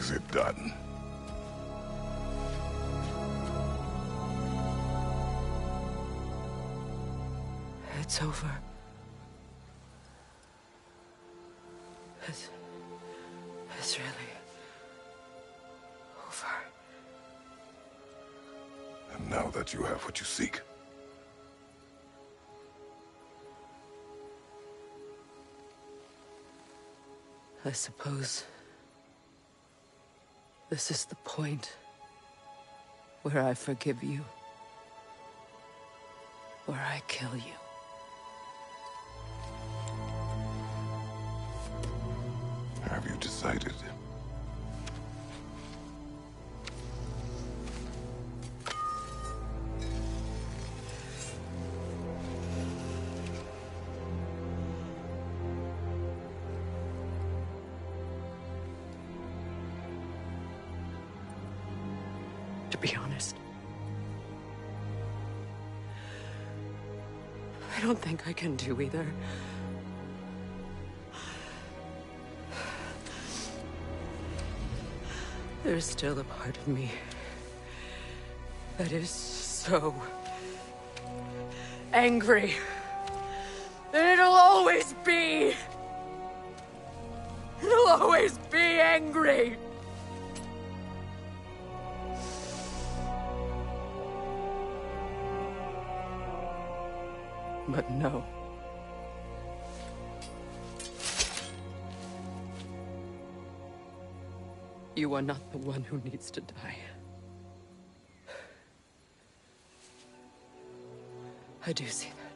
Is it done? It's over. It's really over. And now that you have what you seek, I suppose this is the point where I forgive you, where I kill you. have you decided? To be honest, I don't think I can do either. There's still a part of me that is so angry that it'll always be. It'll always be angry. But no. You are not the one who needs to die. I do see that.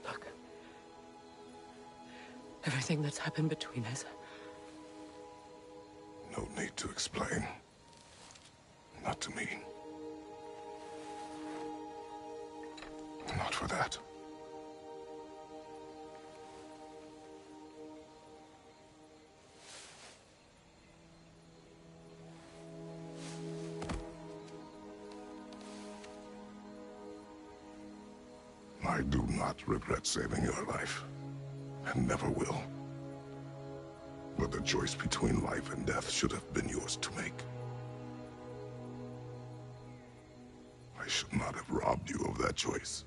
Look. Everything that's happened between us. No need to explain. Not to me. Not for that. I do not regret saving your life, and never will. But the choice between life and death should have been yours to make. I should not have robbed you of that choice.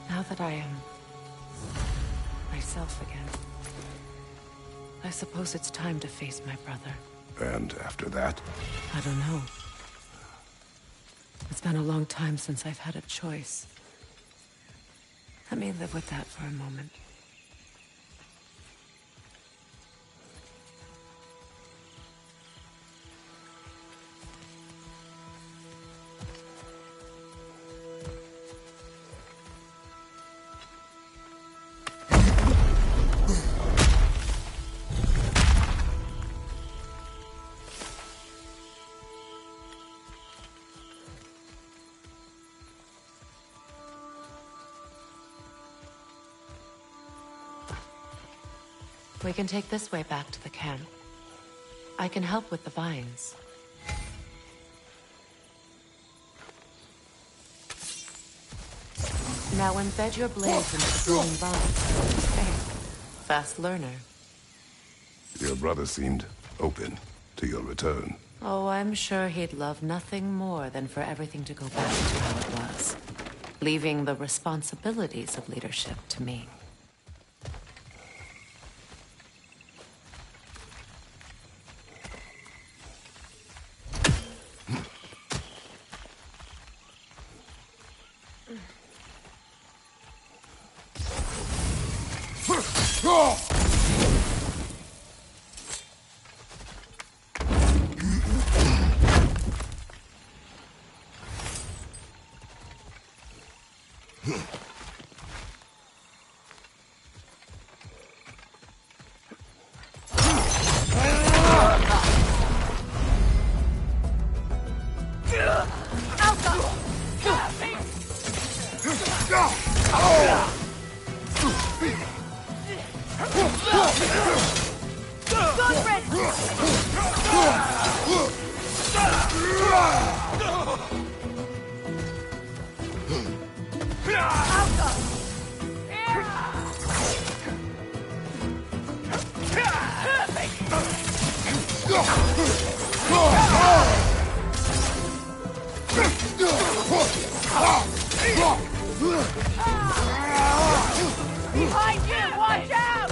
Now that I am myself again, I suppose it's time to face my brother. And after that? I don't know. It's been a long time since I've had a choice. Let me live with that for a moment. We can take this way back to the camp. I can help with the vines. Now embed your blades into the growing vines. Hey, fast learner. Your brother seemed open to your return. Oh, I'm sure he'd love nothing more than for everything to go back to how it was, leaving the responsibilities of leadership to me. Behind you! Watch out!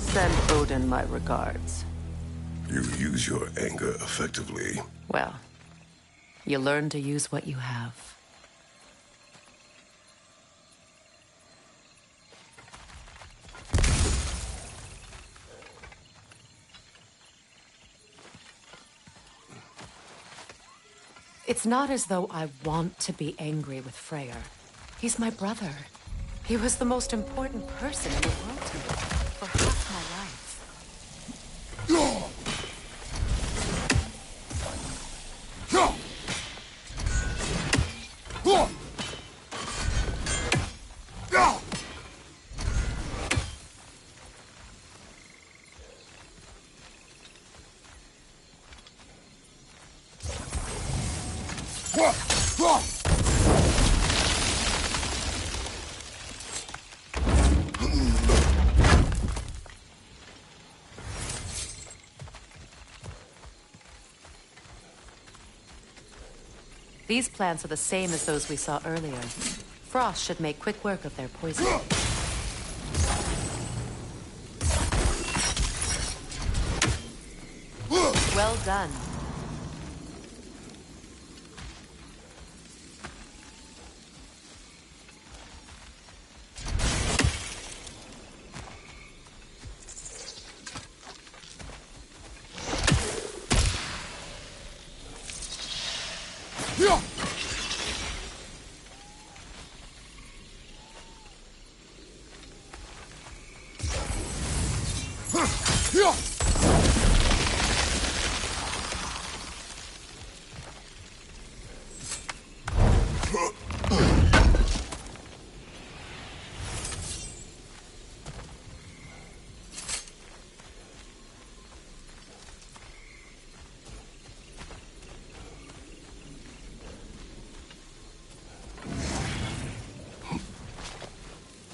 Send Odin my regards. You use your anger effectively. Well, you learn to use what you have. It's not as though I want to be angry with Freyr. He's my brother. He was the most important person in the world to me for half my life. These plants are the same as those we saw earlier. Frost should make quick work of their poison. Well done.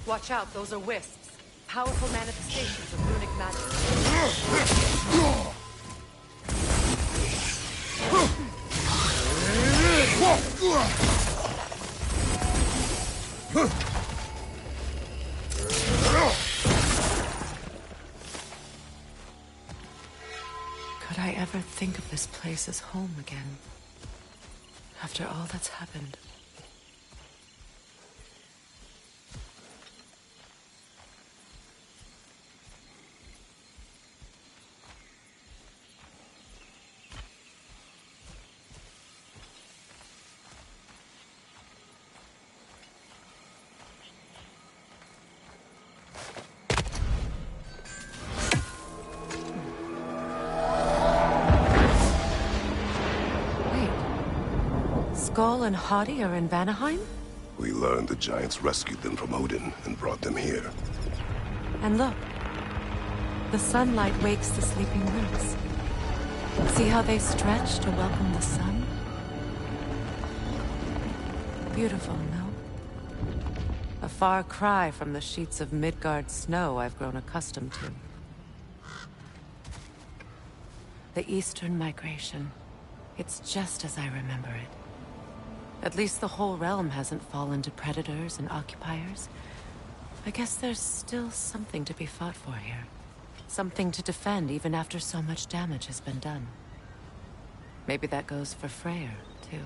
Watch out, those are wisps. Powerful manifestations of runic magic. Could I ever think of this place as home again? After all that's happened. Skoll and Hati are in Vanaheim? We learned the giants rescued them from Odin and brought them here. And look, the sunlight wakes the sleeping roots. See how they stretch to welcome the sun? Beautiful, no? A far cry from the sheets of Midgard snow I've grown accustomed to. The Eastern Migration. It's just as I remember it. At least the whole realm hasn't fallen to predators and occupiers. I guess there's still something to be fought for here. Something to defend even after so much damage has been done. Maybe that goes for Freyr, too.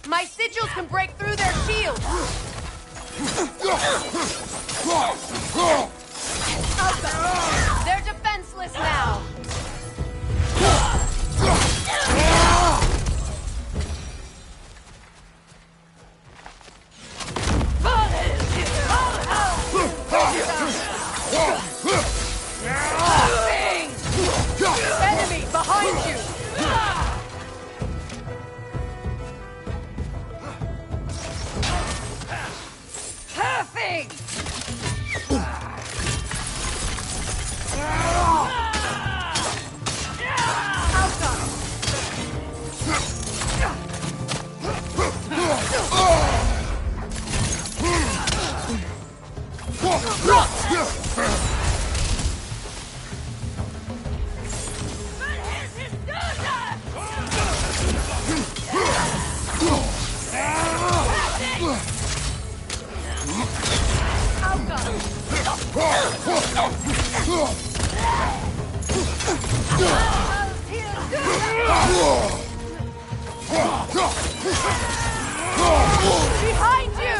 My sigils can break through their shields! They're defenseless now! Enemy behind you! Behind you!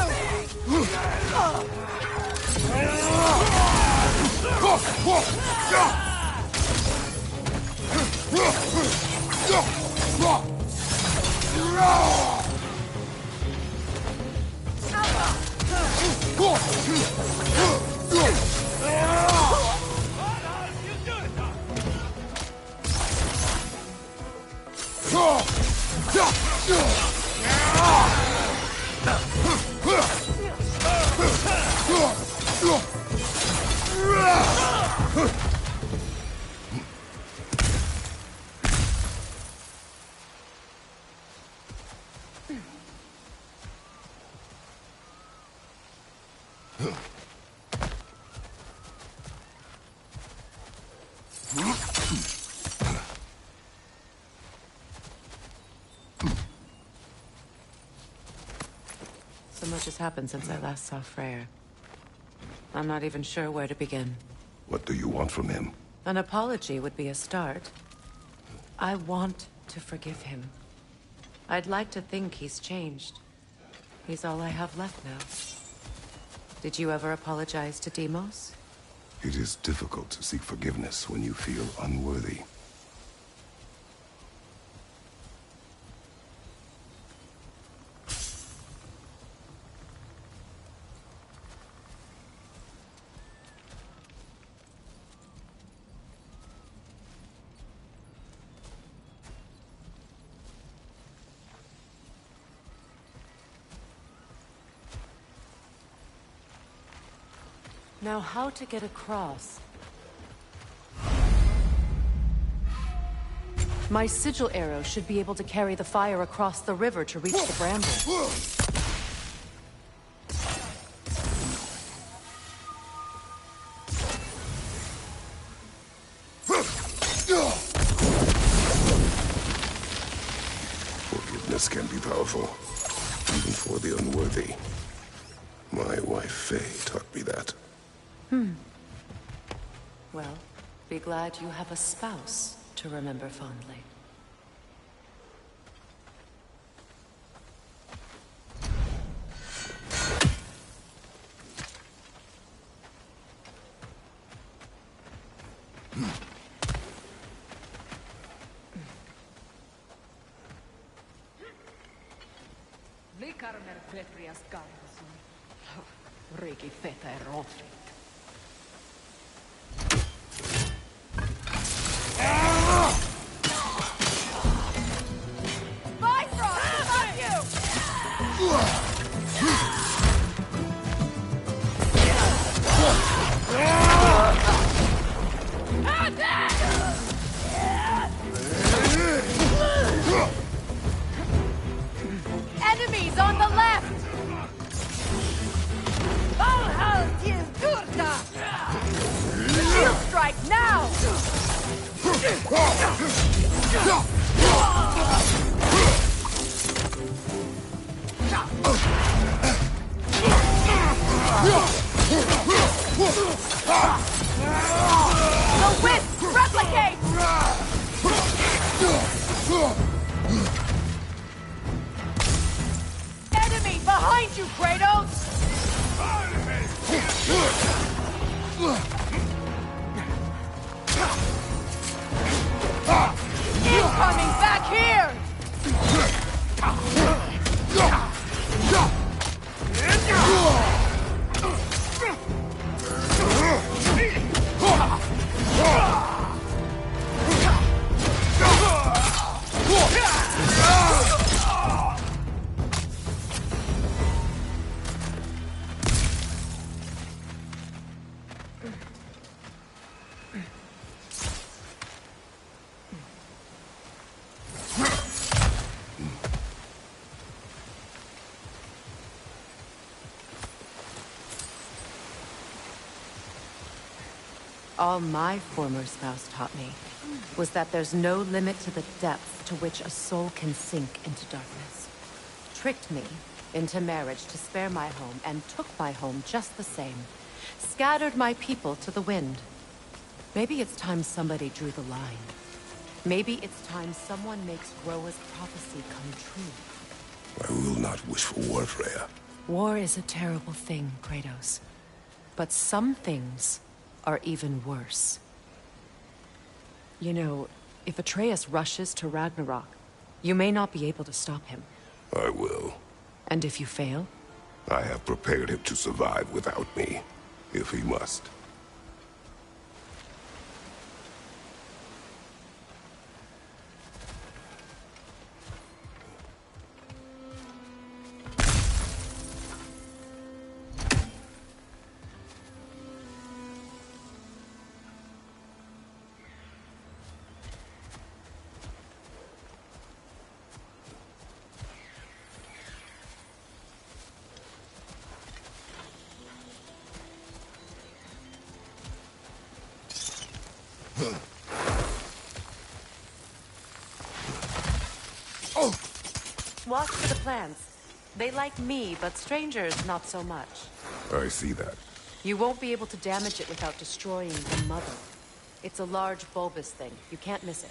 So much has happened since I last saw Freyr. I'm not even sure where to begin. What do you want from him? An apology would be a start. I want to forgive him. I'd like to think he's changed. He's all I have left now. Did you ever apologize to Deimos? It is difficult to seek forgiveness when you feel unworthy. Now how to get across? My sigil arrow should be able to carry the fire across the river to reach the bramble. Forgiveness can be powerful, even for the unworthy. My wife Faye taught me that. Well, be glad you have a spouse to remember fondly. Bifrost, fuck you! Enemies on the left! Shield strike now! The wisp replicate! Enemy behind you, Kratos! Incoming back here! All my former spouse taught me was that there's no limit to the depth to which a soul can sink into darkness. Tricked me into marriage to spare my home and took my home just the same. Scattered my people to the wind. Maybe it's time somebody drew the line. Maybe it's time someone makes Groa's prophecy come true. I will not wish for war, Freya. War is a terrible thing, Kratos. But some things are even worse. You know, if Atreus rushes to Ragnarok, you may not be able to stop him. I will. And if you fail? I have prepared him to survive without me, if he must. Watch for the plants. They like me, but strangers not so much. I see that. You won't be able to damage it without destroying the mother. It's a large bulbous thing. You can't miss it.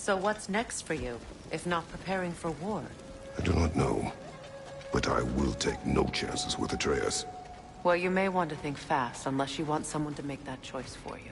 So what's next for you, if not preparing for war? I do not know, but I will take no chances with Atreus. Well, you may want to think fast, unless you want someone to make that choice for you.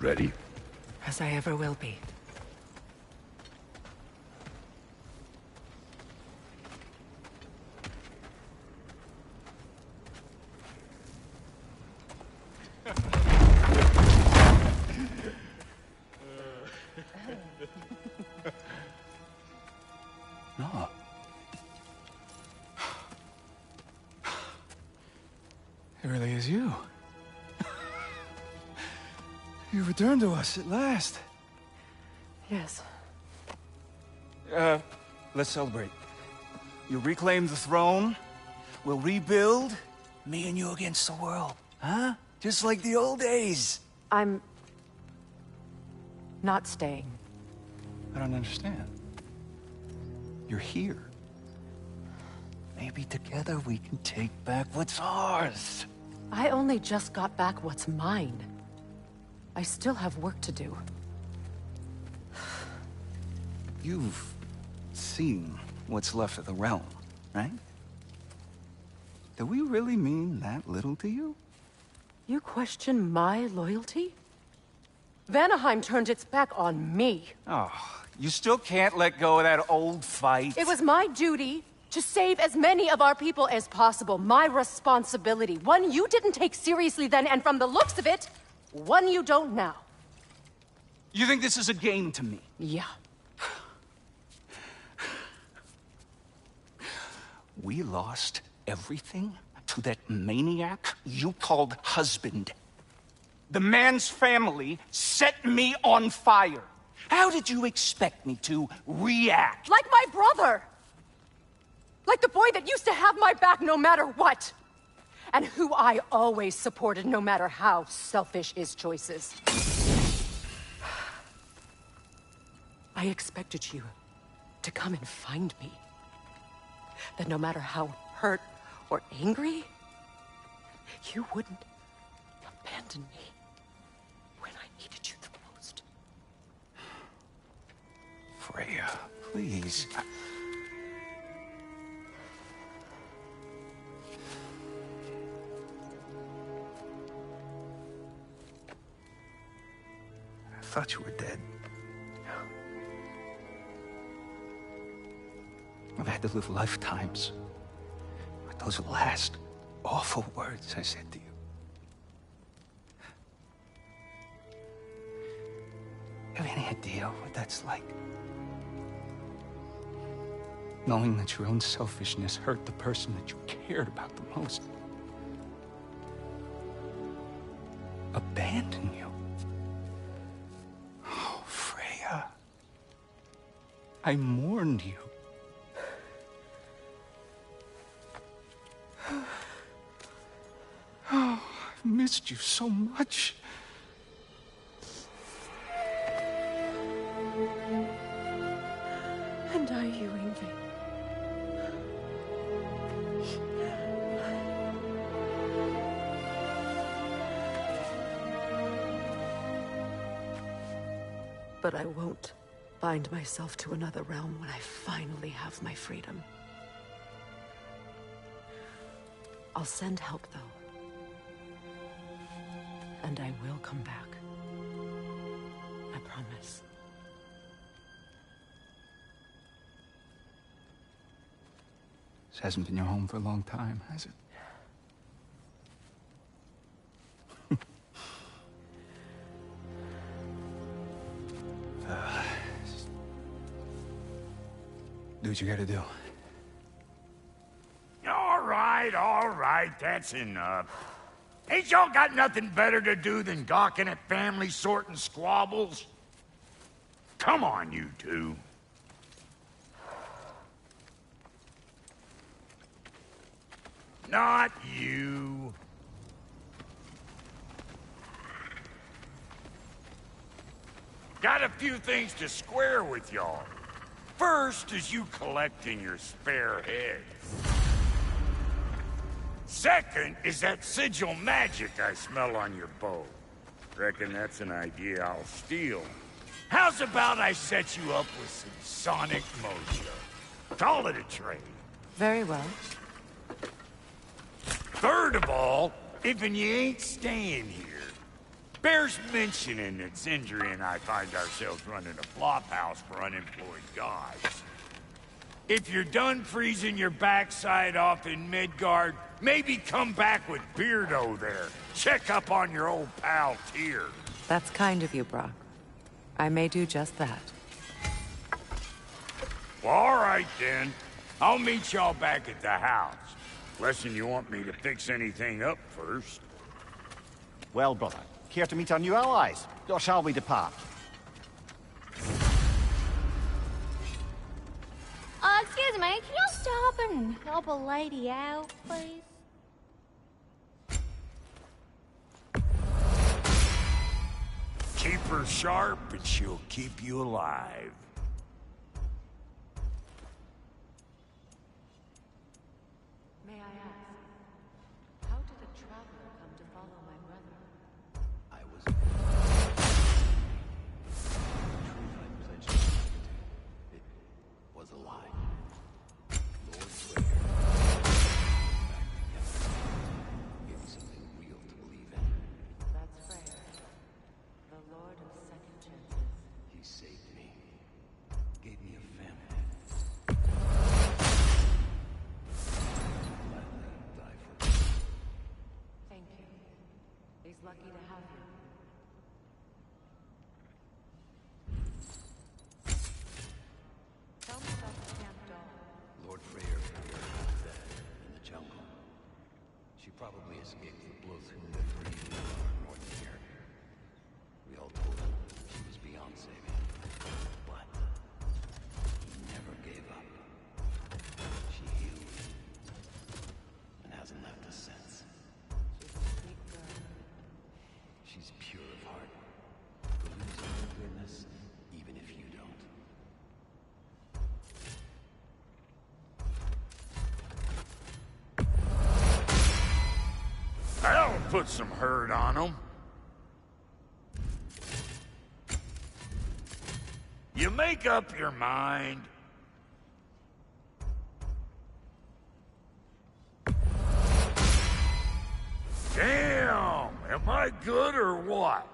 Ready? As I ever will be. No. It really is you. You returned to us at last. Yes. Let's celebrate. You reclaim the throne. We'll rebuild. Me and you against the world. Huh? Just like the old days. I'm... not staying. I don't understand. You're here. Maybe together we can take back what's ours. I only just got back what's mine. I still have work to do. You've seen what's left of the realm, right? Do we really mean that little to you? You question my loyalty? Vanaheim turned its back on me. Oh, you still can't let go of that old fight. It was my duty to save as many of our people as possible. My responsibility. One you didn't take seriously then, and from the looks of it, one you don't now. You think this is a game to me? Yeah. We lost everything to that maniac you called husband. The man's family set me on fire. How did you expect me to react? Like my brother! Like the boy that used to have my back no matter what! And who I always supported no matter how selfish his choices. I expected you to come and find me. That no matter how hurt or angry, you wouldn't abandon me when I needed you the most. Freya, please. I thought you were dead. I've had to live lifetimes with those last awful words I said to you. Have any idea what that's like? Knowing that your own selfishness hurt the person that you cared about the most. Abandon you. Oh, Freya. I mourned you. Oh, I've missed you so much. And I you, Ingvi. But I won't bind myself to another realm when I finally have my freedom. I'll send help, though. And I will come back. I promise. This hasn't been your home for a long time, has it? Do what you gotta do. All right. all right, that's enough. Ain't y'all got nothing better to do than gawking at family sorting squabbles? Come on, you two. Not you. Got a few things to square with y'all. First is you collecting your spare heads. Second is that sigil magic I smell on your bow. Reckon that's an idea I'll steal. How's about I set you up with some sonic mojo? Call it a trade. Very well. Third of all, if you ain't staying here, bears mentioning that Sindri and I find ourselves running a flop house for unemployed guys. If you're done freezing your backside off in Midgard, maybe come back with Beardo there. Check up on your old pal Tyr. That's kind of you, Brock. I may do just that. Well, all right then. I'll meet y'all back at the house. Unless you want me to fix anything up first. Well, brother, care to meet our new allies? Or shall we depart? Excuse me, can you stop and help a lady out, please? Keep her sharp and she'll keep you alive. May I ask, how did a traveler come to follow my brother? I was... truth I pledged to it was a lie. Lord Slayer back together. Gave me something real to believe in. That's Freyr, the Lord of Second Chances. He saved me. Gave me a family. Gladly die for it. Thank you. He's lucky to have you. Tell me about the camp doll. Lord Freyr found her dead in the jungle. She probably escaped the blows who lived for even north of here. We all told her she was beyond saving. But he never gave up. She healed. And hasn't left us since. She's a sweet girl. She's pure of heart. Believes in your goodness, even if you don't. That'll put some hurt on them. You make up your mind. Damn! Am I good or what?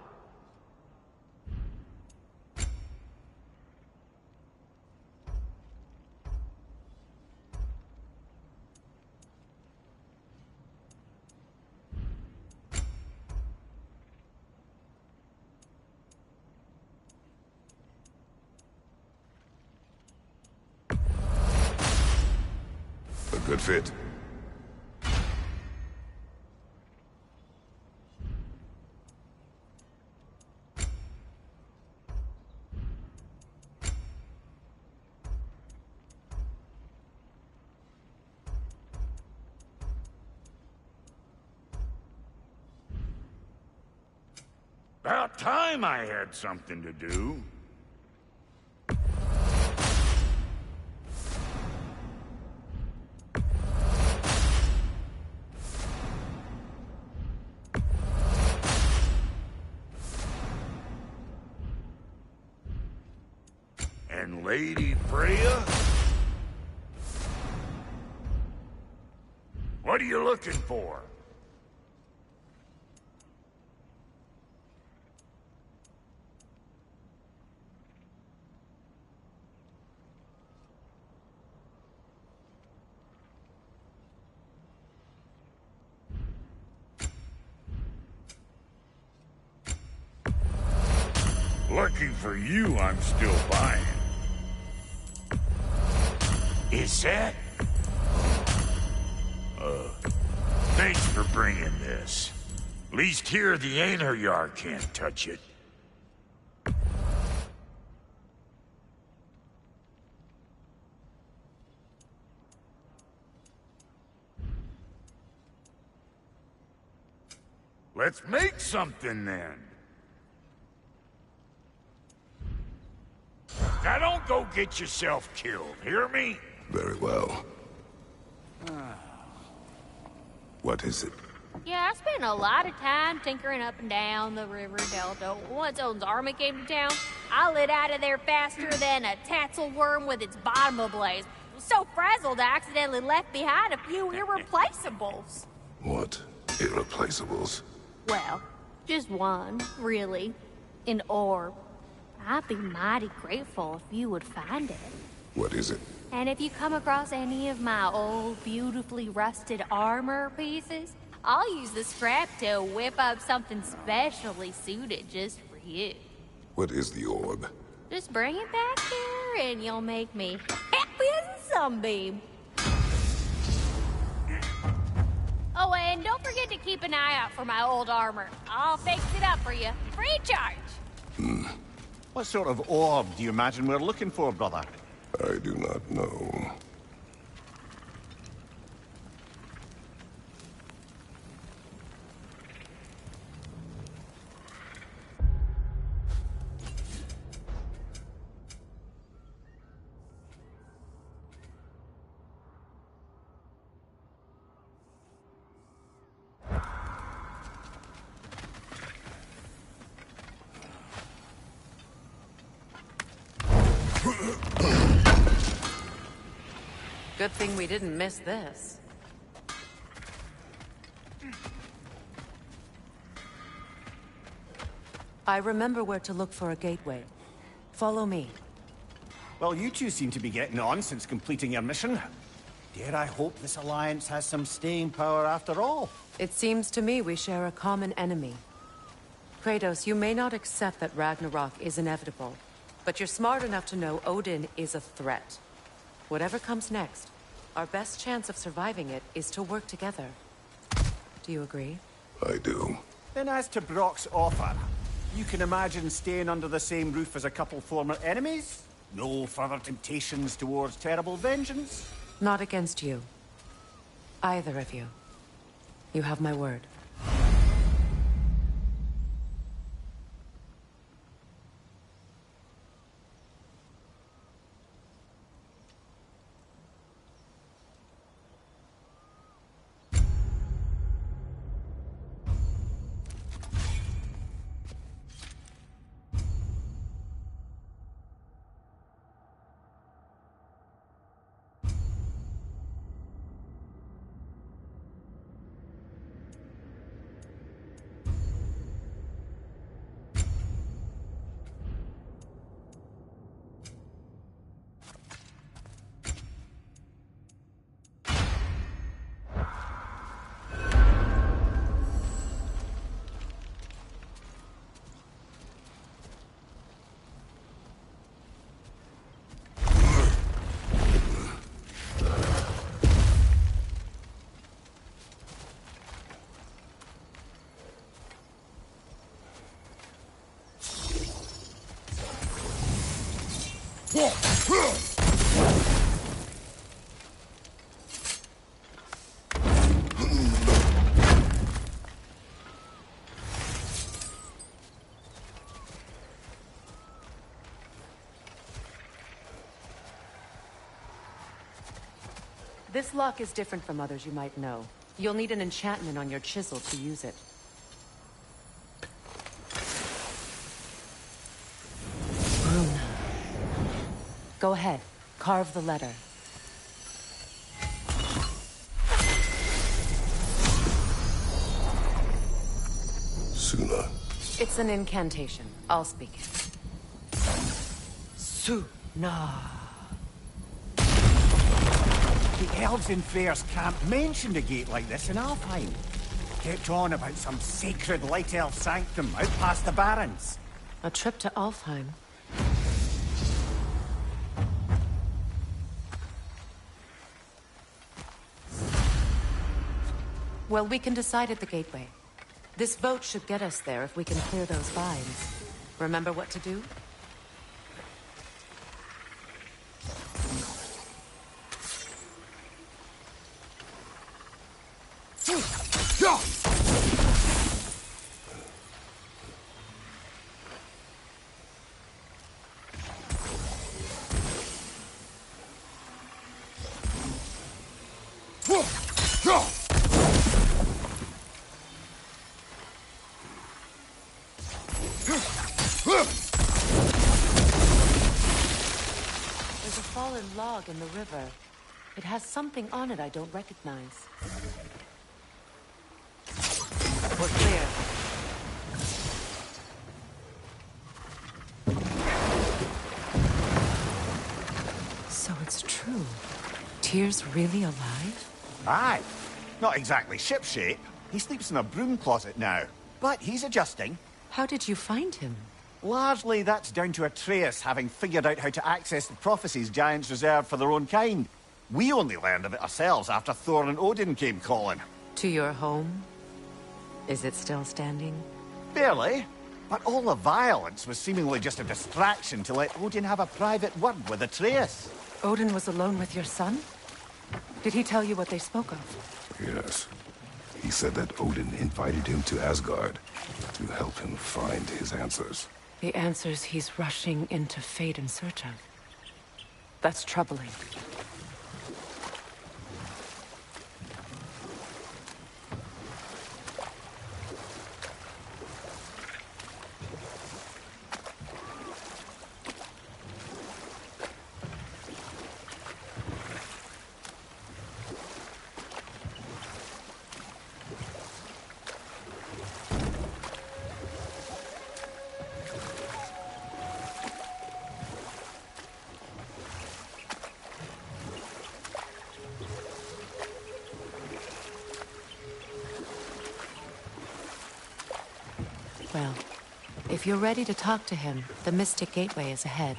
A good fit. About time I had something to do. And Lady Freya? What are you looking for? Lucky for you, I'm still buying. Is that... Thanks for bringing this. Least here the Einherjar can't touch it. Let's make something then. Now don't go get yourself killed, hear me? Very well. What is it? Yeah, I spent a lot of time tinkering up and down the river delta. Once Odin's army came to town, I lit out of there faster than a tassel worm with its bottom ablaze. So frazzled, I accidentally left behind a few irreplaceables. What irreplaceables? Well, just one, really. An orb. I'd be mighty grateful if you would find it. What is it? And if you come across any of my old, beautifully rusted armor pieces, I'll use the scrap to whip up something specially suited just for you. What is the orb? Just bring it back here and you'll make me happy as a sunbeam. Oh, and don't forget to keep an eye out for my old armor. I'll fix it up for you, free of charge. What sort of orb do you imagine we're looking for, brother? I do not know. Good thing we didn't miss this. I remember where to look for a gateway. Follow me. Well, you two seem to be getting on since completing your mission. Dare I hope this alliance has some staying power after all? It seems to me we share a common enemy. Kratos, you may not accept that Ragnarok is inevitable, but you're smart enough to know Odin is a threat. Whatever comes next, our best chance of surviving it is to work together. Do you agree? I do. Then as to Brock's offer, you can imagine staying under the same roof as a couple former enemies? No further temptations towards terrible vengeance? Not against you. Either of you. You have my word. This lock is different from others you might know. You'll need an enchantment on your chisel to use it. Rune. Go ahead. Carve the letter. Suna. It's an incantation. I'll speak it. Suna. The elves in Fair's camp mentioned a gate like this in Alfheim. Kept on about some sacred light elf sanctum out past the Barrens. A trip to Alfheim. Well, we can decide at the gateway. This boat should get us there if we can clear those vines. Remember what to do? There's a fallen log in the river. It has something on it I don't recognize. We're clear. So it's true. Tyr's really alive? Aye. Not exactly shipshape. He sleeps in a broom closet now. But he's adjusting. How did you find him? Largely, that's down to Atreus having figured out how to access the prophecies giants reserve for their own kind. We only learned of it ourselves after Thor and Odin came calling. To your home? Is it still standing? Barely. But all the violence was seemingly just a distraction to let Odin have a private word with Atreus. Odin was alone with your son? Did he tell you what they spoke of? Yes. He said that Odin invited him to Asgard to help him find his answers. The answers he's rushing into fate in search of. That's troubling. Well, if you're ready to talk to him, the Mystic Gateway is ahead.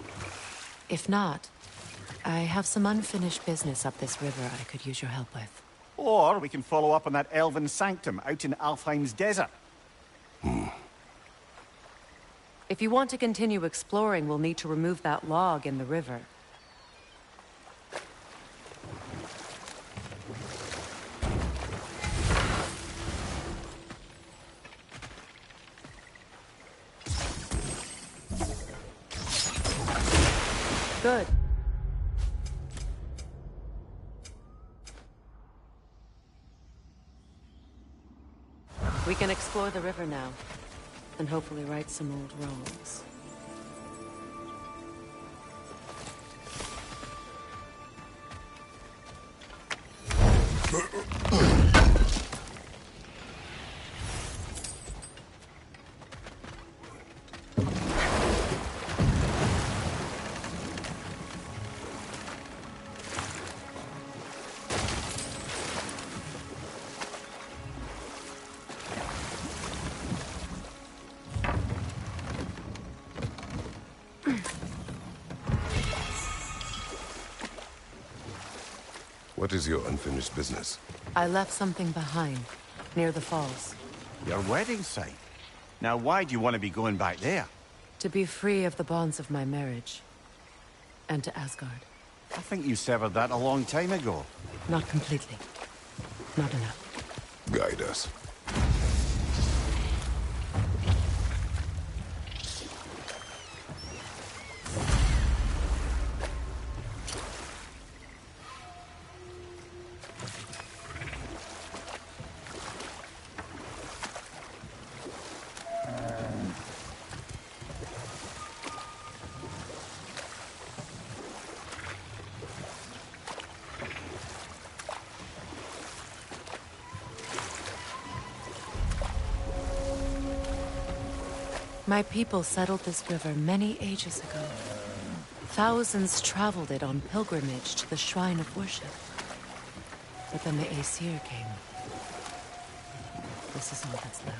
If not, I have some unfinished business up this river I could use your help with. Or we can follow up on that elven sanctum out in Alfheim's desert. If you want to continue exploring, we'll need to remove that log in the river. Good. We can explore the river now, and hopefully right some old wrongs. What is your unfinished business? I left something behind, near the falls. Your wedding site. Now why do you want to be going back there? To be free of the bonds of my marriage. And to Asgard. I think you severed that a long time ago. Not completely. Not enough. Guide us. My people settled this river many ages ago. Thousands traveled it on pilgrimage to the shrine of worship. But then the Aesir came. This is all that's left.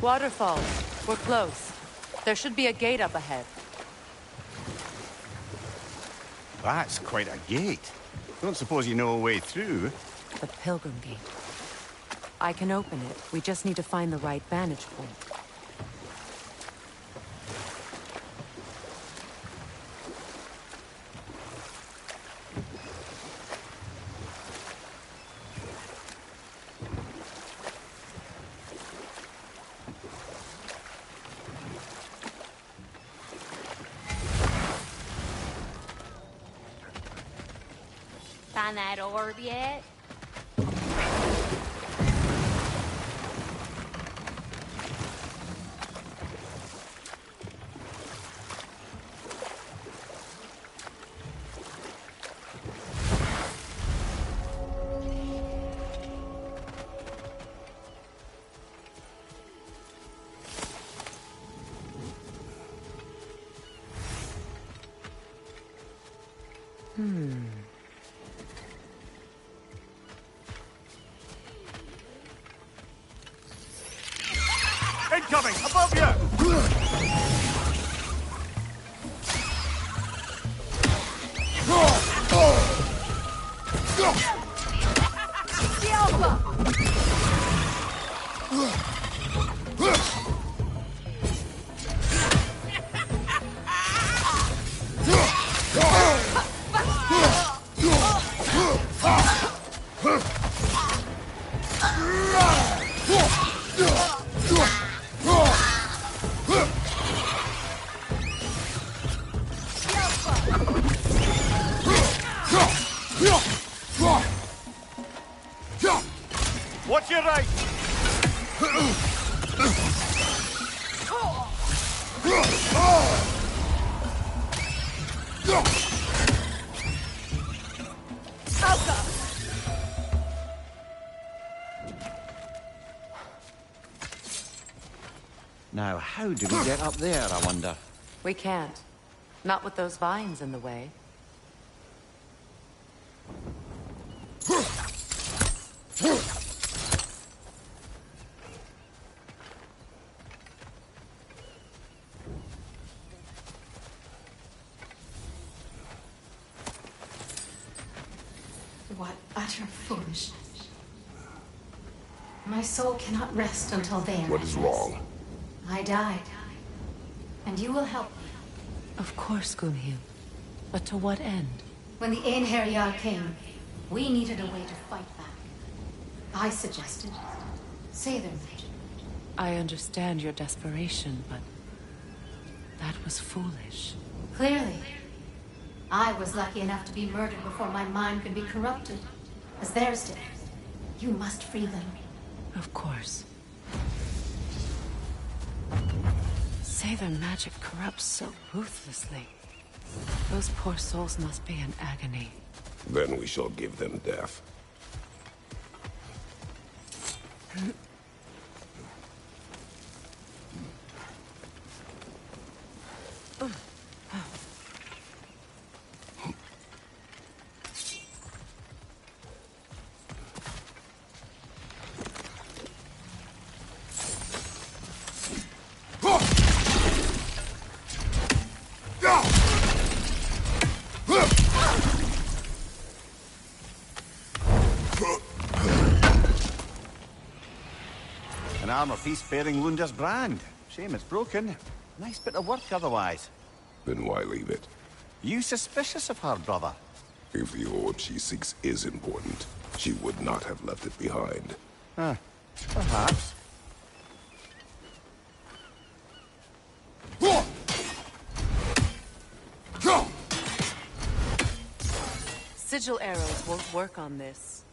Waterfall. We're close. There should be a gate up ahead. That's quite a gate. Don't suppose you know a way through? The Pilgrim Gate. I can open it. We just need to find the right vantage point. Find that orb yet? Incoming! Above you! The Alpha! Watch your right! Now, how do we get up there, I wonder? We can't. Not with those vines in the way. What utter foolishness. My soul cannot rest until they are What is at rest. wrong? I died. And you will help me. Of course, Gunhild. But to what end? When the Einherjar came, we needed a way to fight back. I suggested, say their magic. I understand your desperation, but that was foolish. Clearly. I was lucky enough to be murdered before my mind could be corrupted, as theirs did. You must free them. Of course. Say their magic corrupts so ruthlessly. Those poor souls must be in agony. Then we shall give them death. An armor piece bearing Lunda's brand. Shame it's broken. Nice bit of work otherwise. Then why leave it? You suspicious of her, brother? If the orb she seeks is important, she would not have left it behind. Perhaps. Sigil arrows won't work on this.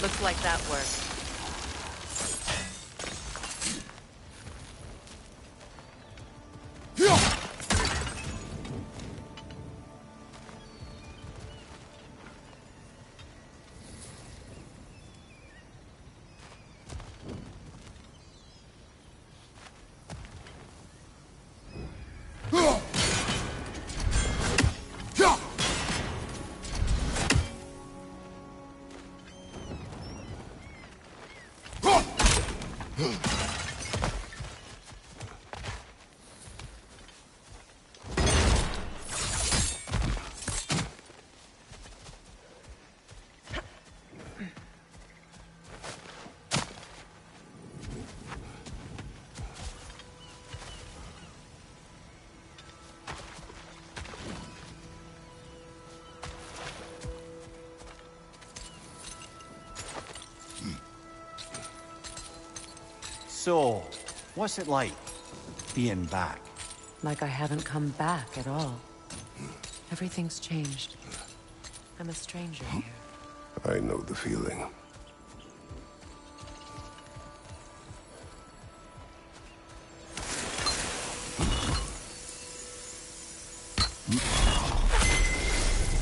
Looks like that worked. So, what's it like, being back? Like I haven't come back at all. Everything's changed. I'm a stranger here. I know the feeling.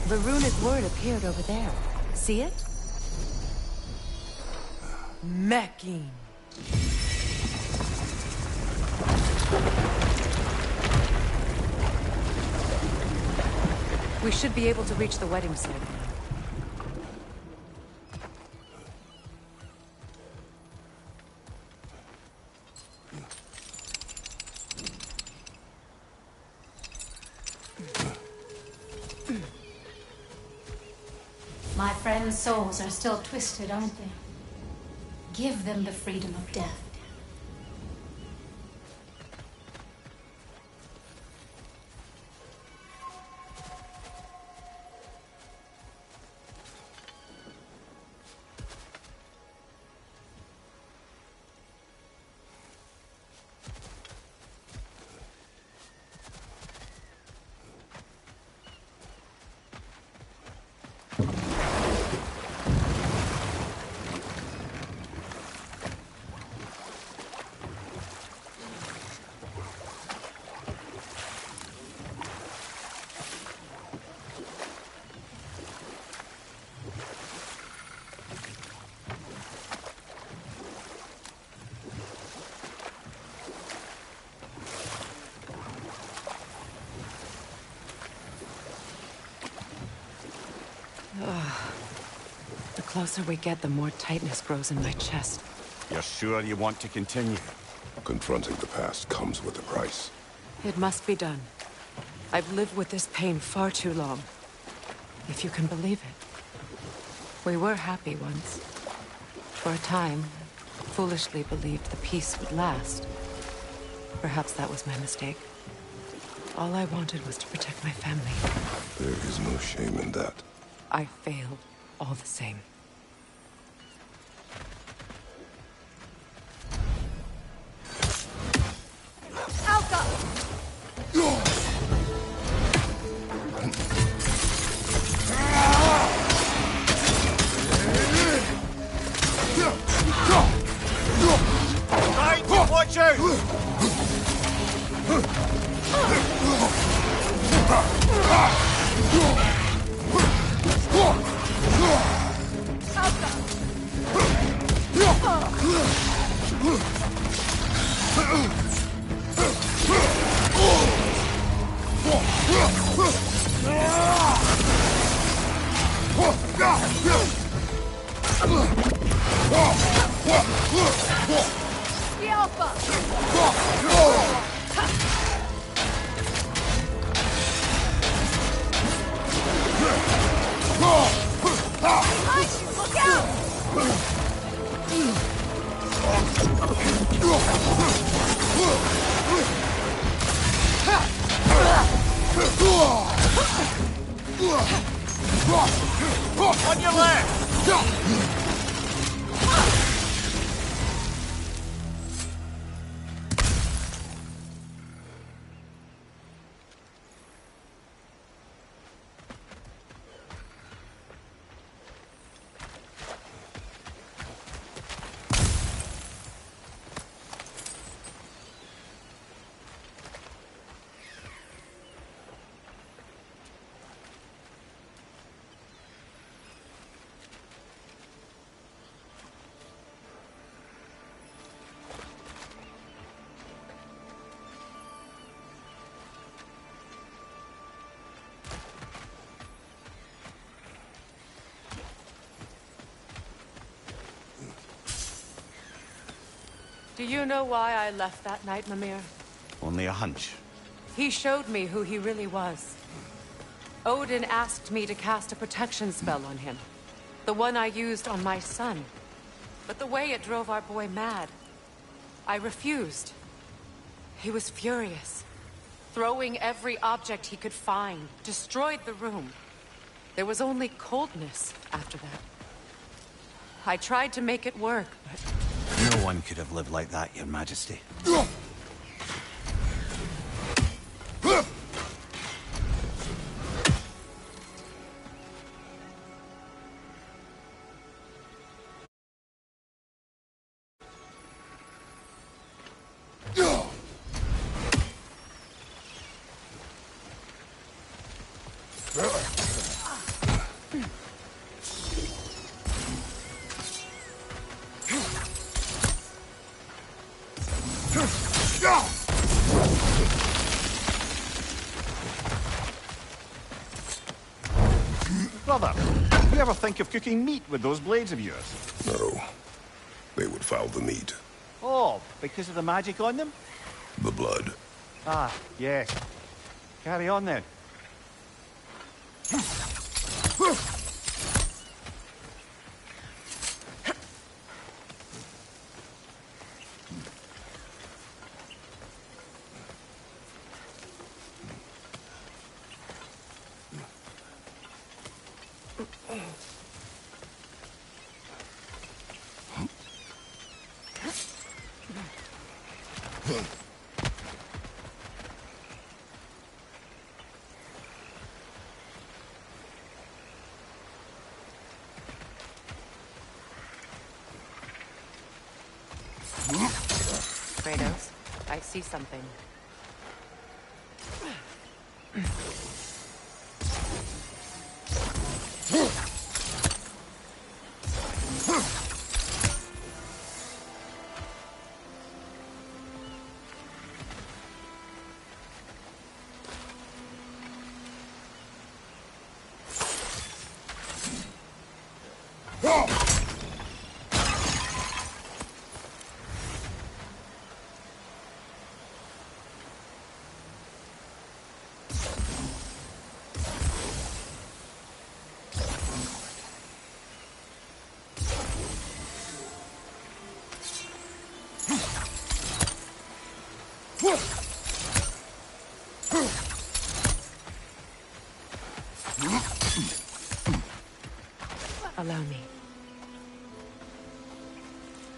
The runic word appeared over there. See it? Mecking. We should be able to reach the wedding site now. My friends' souls are still twisted, aren't they? Give them the freedom of death. The closer we get, the more tightness grows in my chest. You're sure you want to continue? Confronting the past comes with a price. It must be done. I've lived with this pain far too long. If you can believe it. We were happy once. For a time, foolishly believed the peace would last. Perhaps that was my mistake. All I wanted was to protect my family. There is no shame in that. I failed, all the same. Watch out! The Alpha! Behind you! Look out! On your left! Do you know why I left that night, Mimir? Only a hunch. He showed me who he really was. Odin asked me to cast a protection spell on him. The one I used on my son. But the way it drove our boy mad, I refused. He was furious, throwing every object he could find, destroyed the room. There was only coldness after that. I tried to make it work, but... No one could have lived like that, Your Majesty. Brother, you ever think of cooking meat with those blades of yours? No. They would foul the meat. Oh, because of the magic on them? The blood. Ah, yes. Carry on then. Kratos, I see something. Allow me.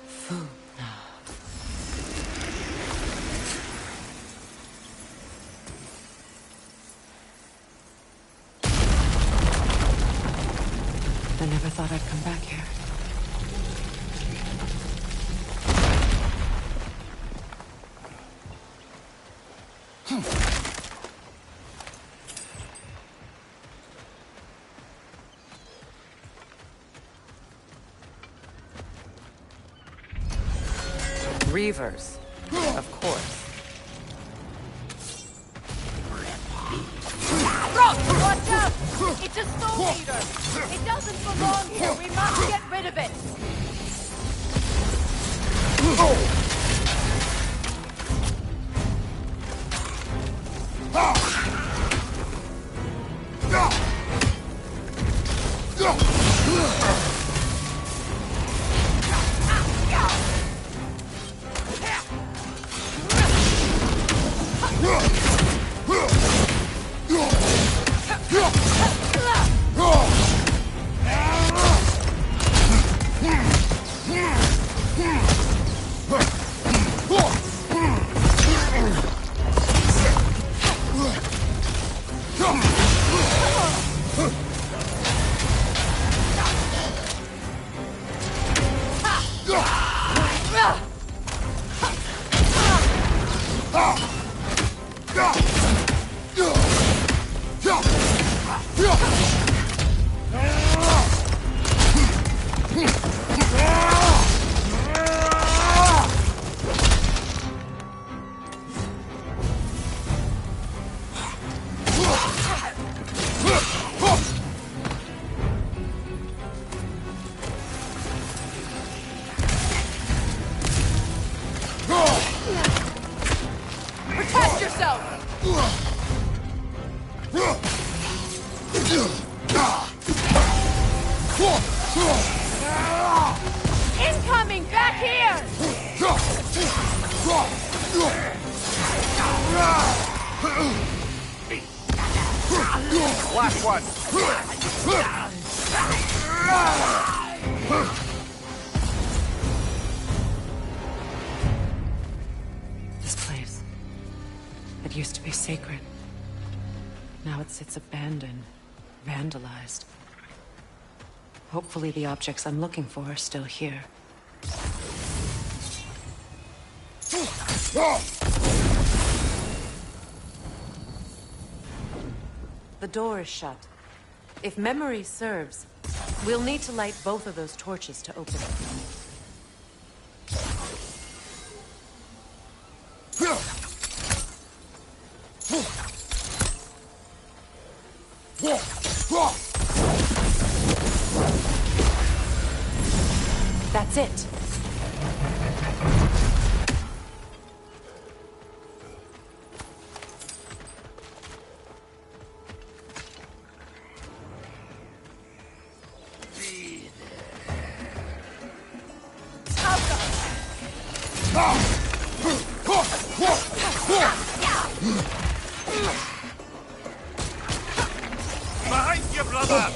Food. I never thought I'd come back here. Reavers, of course. Rock, watch out! It's a soul eater! It doesn't belong here! We must get rid of it! Incoming! Back here! Last one. This place. It used to be sacred. Now it sits abandoned, vandalized. Hopefully the objects I'm looking for are still here. The door is shut. If memory serves, we'll need to light both of those torches to open it. That's it. Behind you, brother!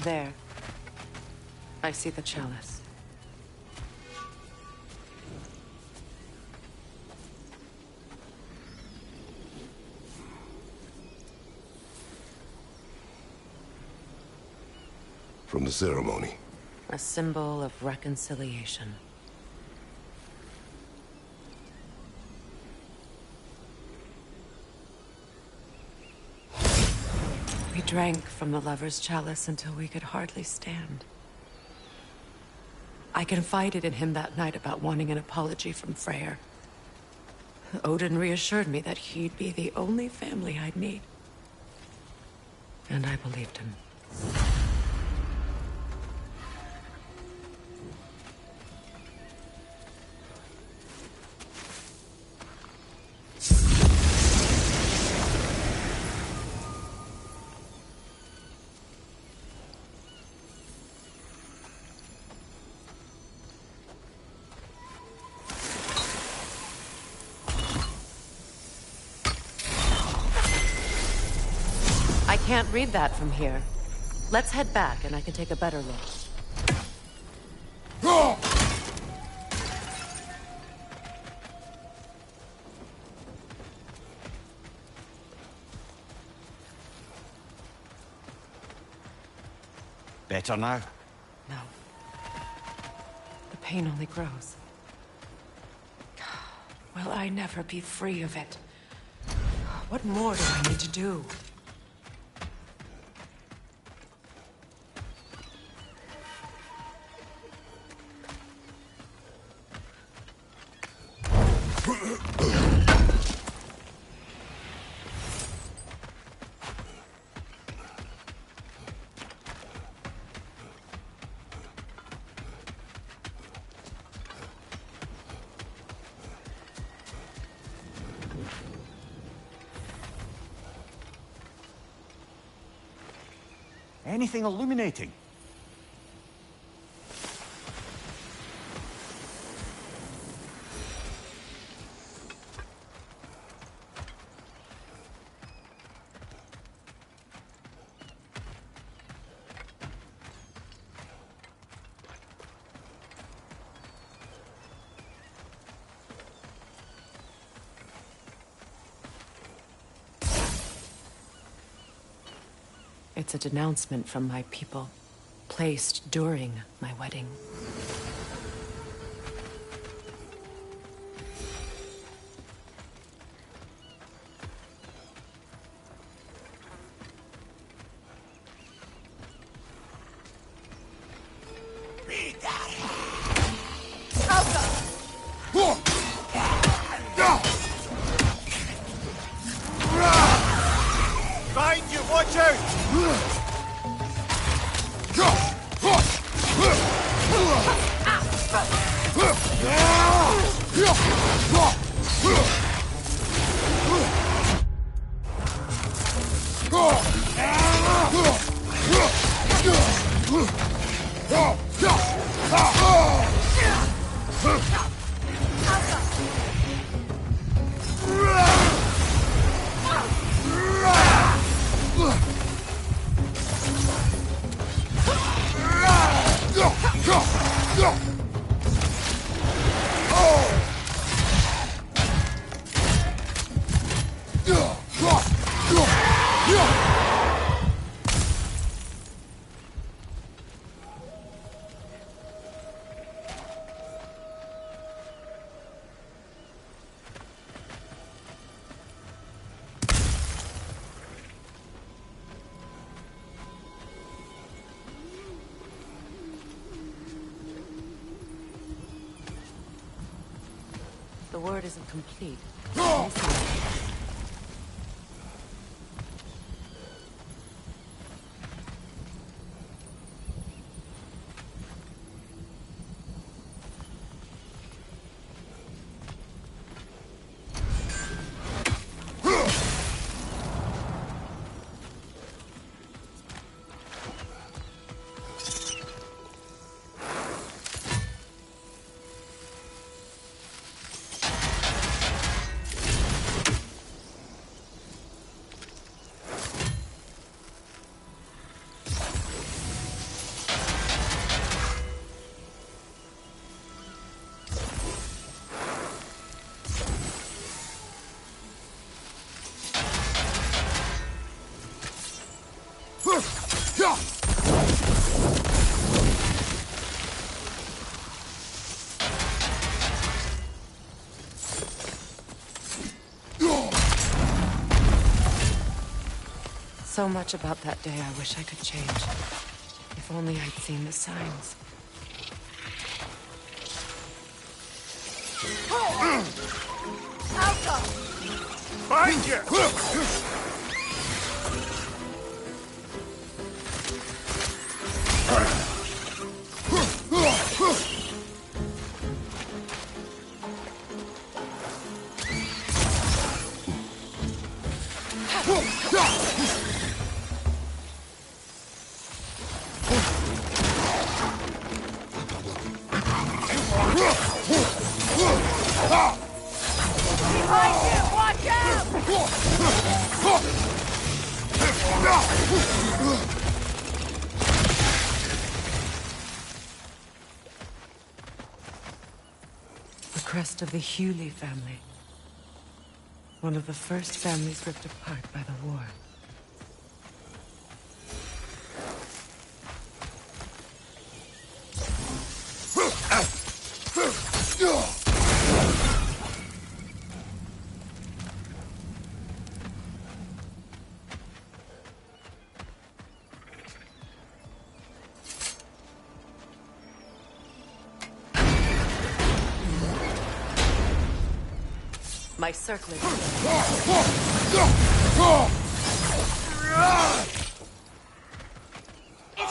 There. I see the chalice. From the ceremony. A symbol of reconciliation. We drank from the lover's chalice until we could hardly stand. I confided in him that night about wanting an apology from Freyr. Odin reassured me that he'd be the only family I'd need. And I believed him. I can't read that from here. Let's head back and I can take a better look. Better now? No. The pain only grows. Will I never be free of it? What more do I need to do? Anything illuminating? It's a denouncement from my people, placed during my wedding. Behind you, watch out! The word isn't complete. So much about that day I wish I could change. If only I'd seen the signs. Behind you! Behind you! Watch out! The crest of the Hewley family. One of the first families ripped apart by the war. My circlet. It's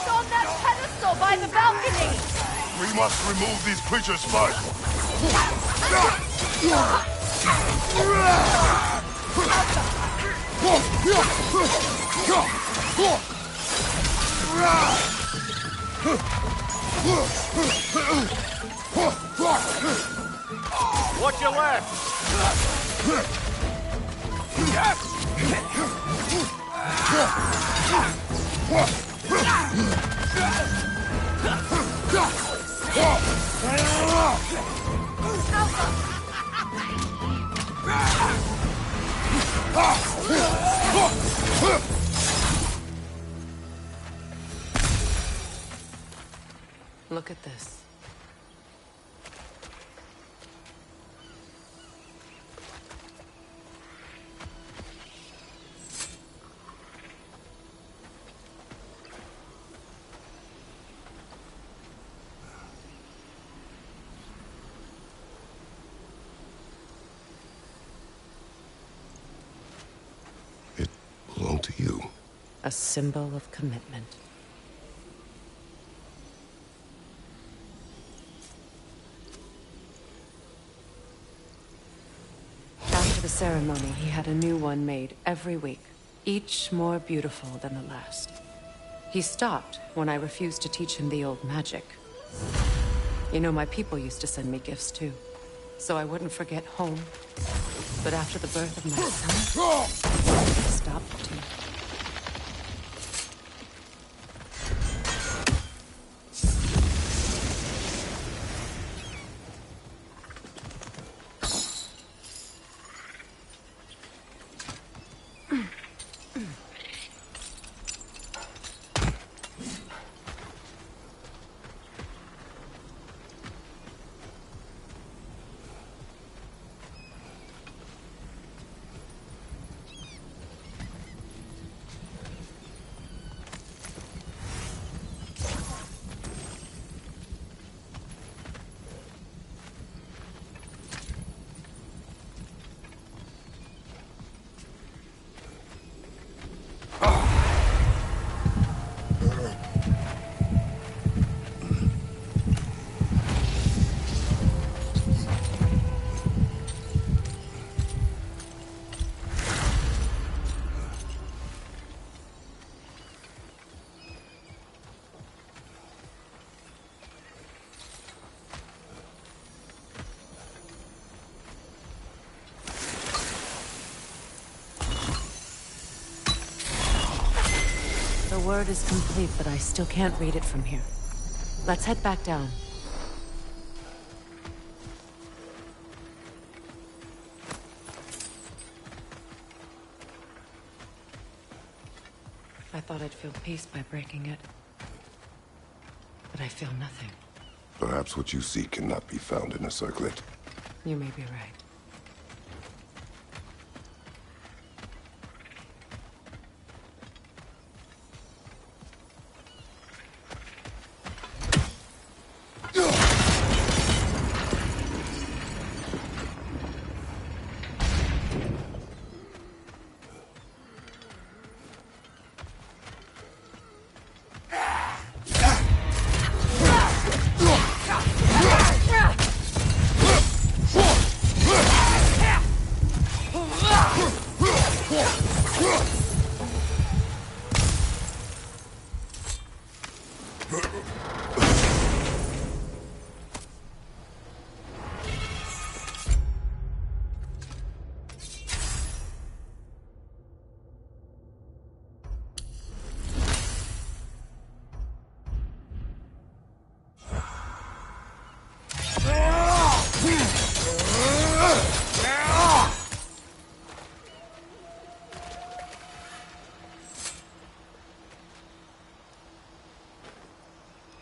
on that pedestal by the balcony! We must remove these creatures first. Watch your left! Look at this. It belonged to you. A symbol of commitment. After the ceremony, he had a new one made every week, each more beautiful than the last. He stopped when I refused to teach him the old magic. You know, my people used to send me gifts too, so I wouldn't forget home. But after the birth of my son, he stopped too. The word is complete, but I still can't read it from here. Let's head back down. I thought I'd feel peace by breaking it. But I feel nothing. Perhaps what you seek cannot be found in a circlet. You may be right.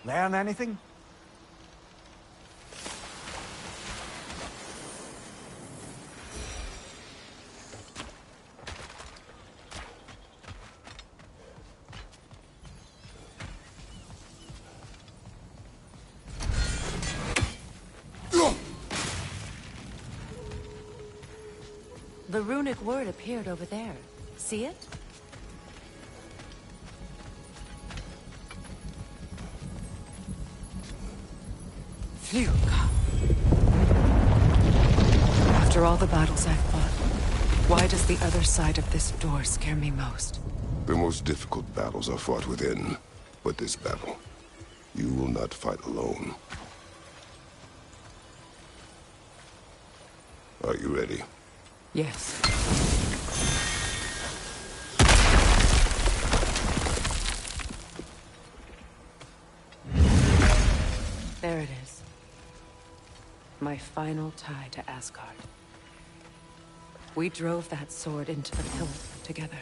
Learn anything? The runic word appeared over there. See it? Phew. After all the battles I've fought, why does the other side of this door scare me most? The most difficult battles are fought within. But this battle, you will not fight alone. Are you ready? Yes. There it is. My final tie to Asgard. We drove that sword into the pillar together.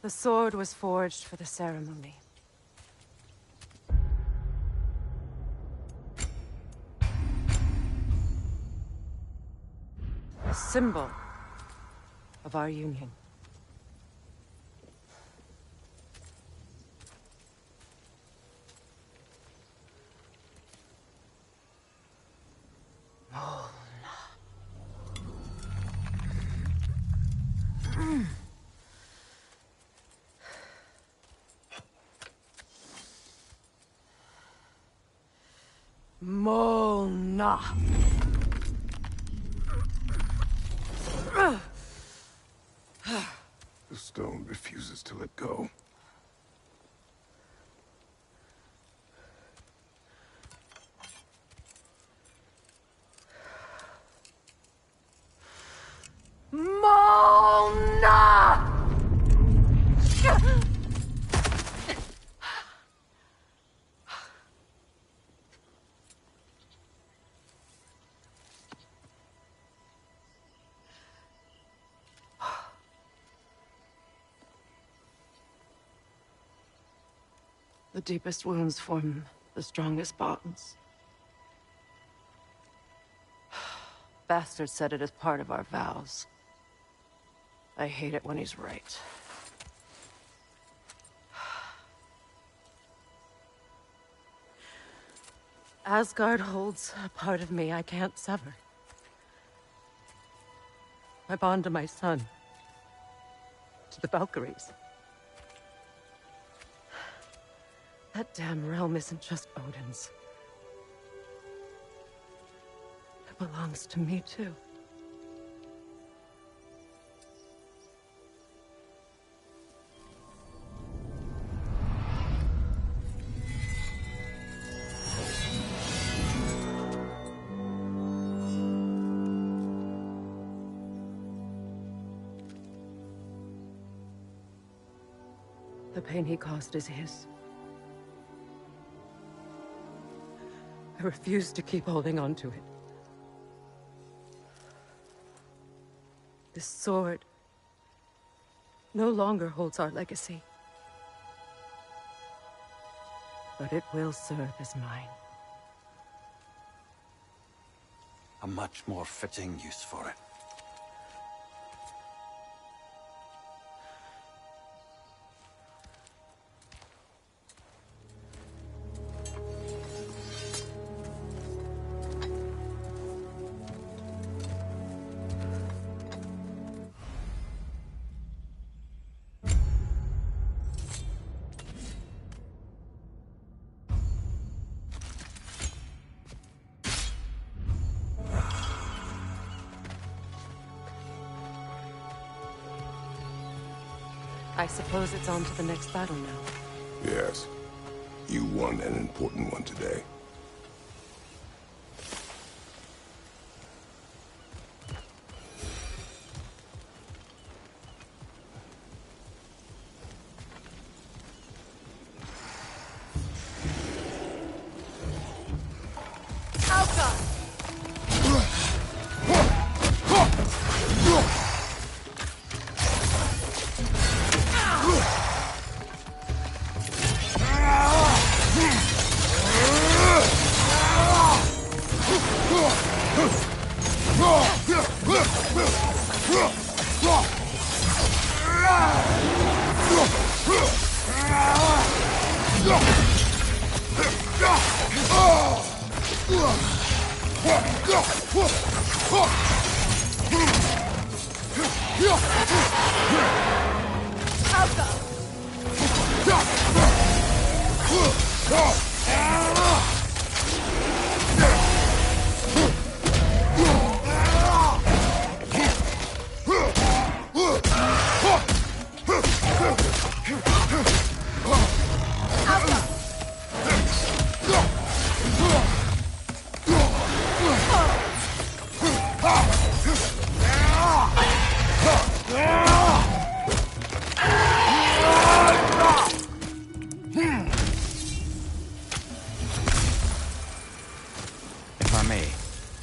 The sword was forged for the ceremony. A symbol of our union. Mona. The stone refuses to let go. Mona! The deepest wounds form the strongest bonds. Bastard said it as part of our vows. I hate it when he's right. Asgard holds a part of me I can't sever. My bond to my son. To the Valkyries. That damn realm isn't just Odin's. It belongs to me, too. The pain he caused is his. I refuse to keep holding on to it. This sword no longer holds our legacy. But it will serve as mine. A much more fitting use for it. I suppose it's on to the next battle now. Yes. You won an important one today.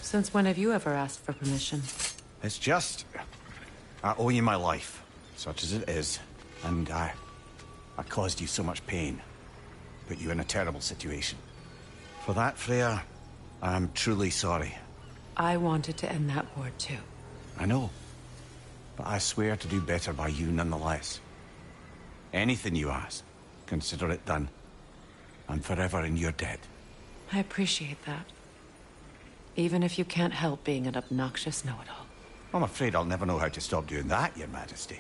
Since when have you ever asked for permission? It's just... I owe you my life, such as it is. And I caused you so much pain. Put you in a terrible situation. For that, Freya, I'm truly sorry. I wanted to end that war too. I know. But I swear to do better by you nonetheless. Anything you ask, consider it done. I'm forever in your debt. I appreciate that. Even if you can't help being an obnoxious know-it-all. I'm afraid I'll never know how to stop doing that, Your Majesty.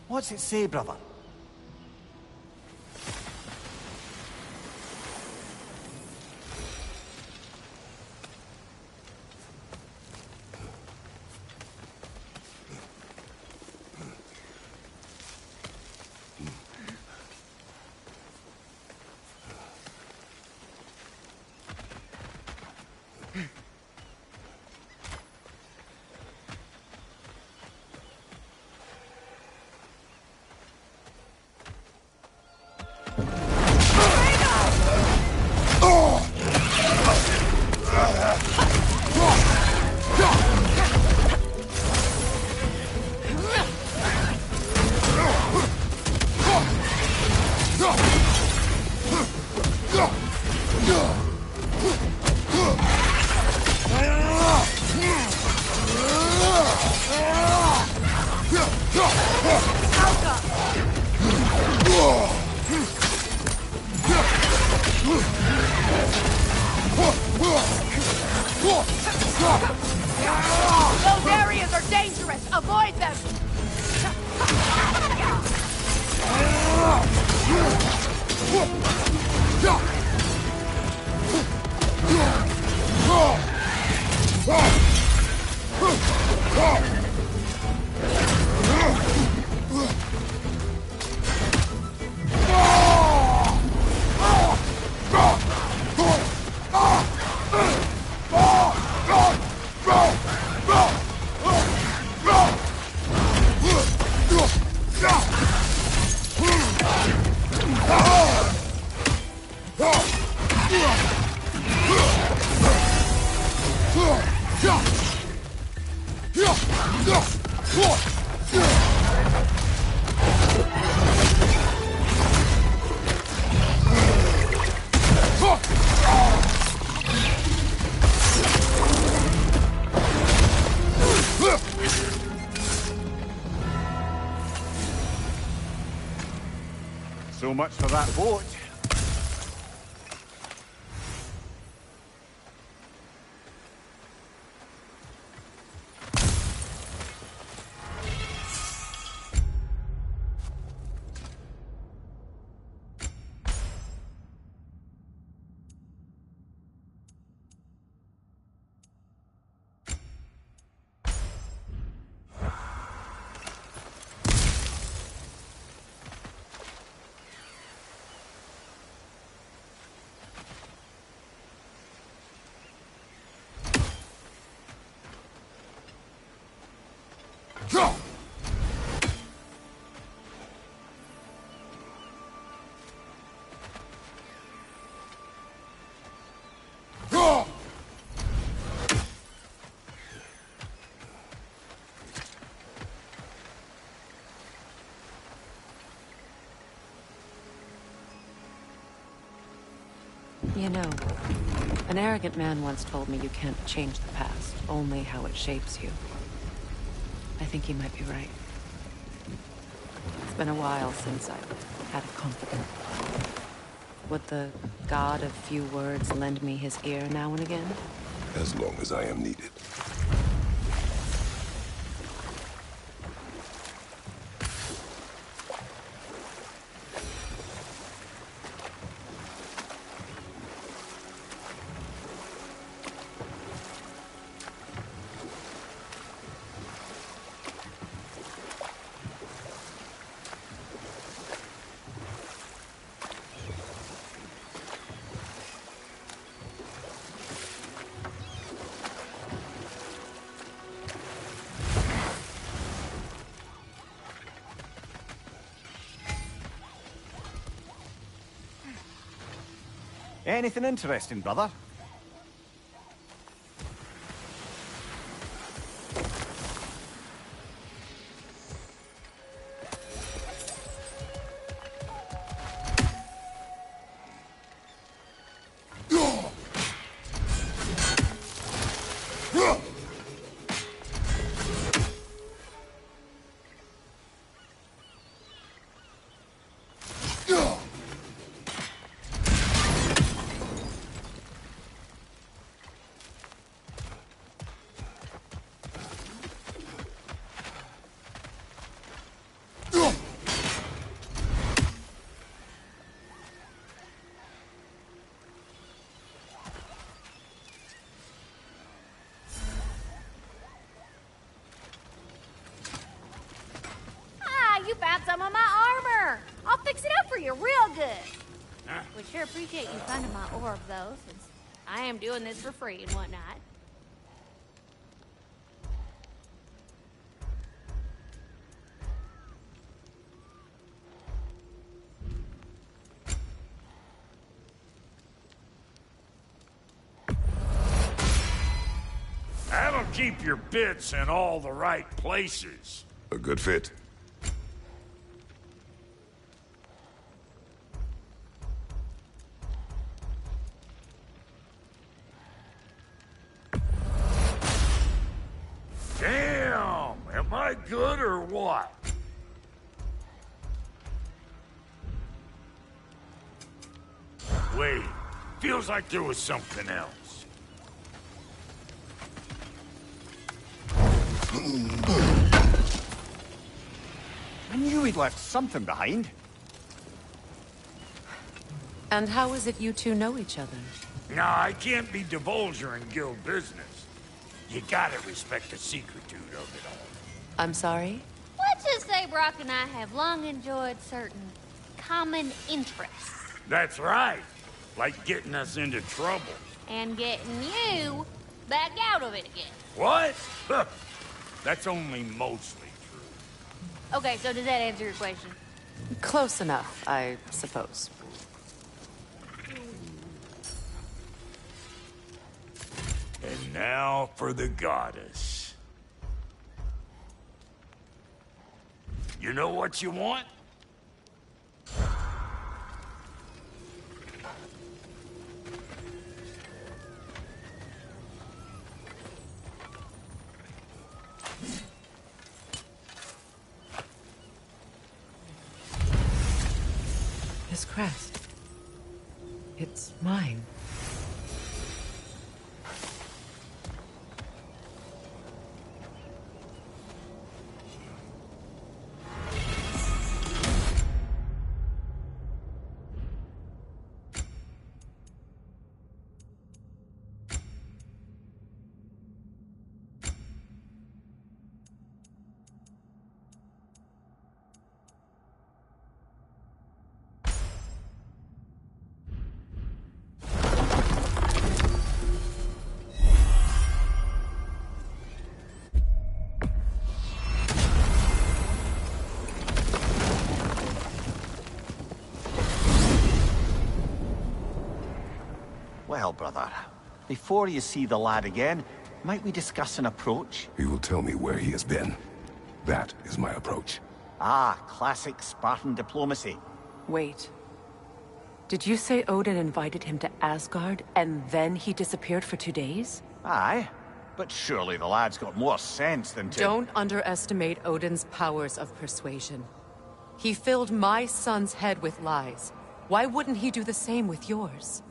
What's it say, brother? Those areas are dangerous! Avoid them! So much for that boat. You know, an arrogant man once told me you can't change the past, only how it shapes you. I think he might be right. It's been a while since I've had a confidant. Would the god of few words lend me his ear now and again? As long as I am needed. Anything interesting, brother? You found some of my armor. I'll fix it up for you real good. Would sure appreciate you finding my orb, though, since I am doing this for free and whatnot. That'll keep your bits in all the right places. A good fit. Damn! Am I good or what? Wait, feels like there was something else. I knew he'd left something behind. And how is it you two know each other? Nah, I can't be divulging guild business. You gotta respect the secretude of it all. I'm sorry? Let's just say Brock and I have long enjoyed certain common interests. That's right. Like getting us into trouble. And getting you back out of it again. What? That's only mostly true. Okay, so does that answer your question? Close enough, I suppose. And now for the goddess. You know what you want? This crest. It's mine. Well, brother, before you see the lad again, might we discuss an approach? He will tell me where he has been. That is my approach. Ah, classic Spartan diplomacy. Wait. Did you say Odin invited him to Asgard, and then he disappeared for 2 days? Aye, but surely the lad's got more sense than to... Don't underestimate Odin's powers of persuasion. He filled my son's head with lies. Why wouldn't he do the same with yours?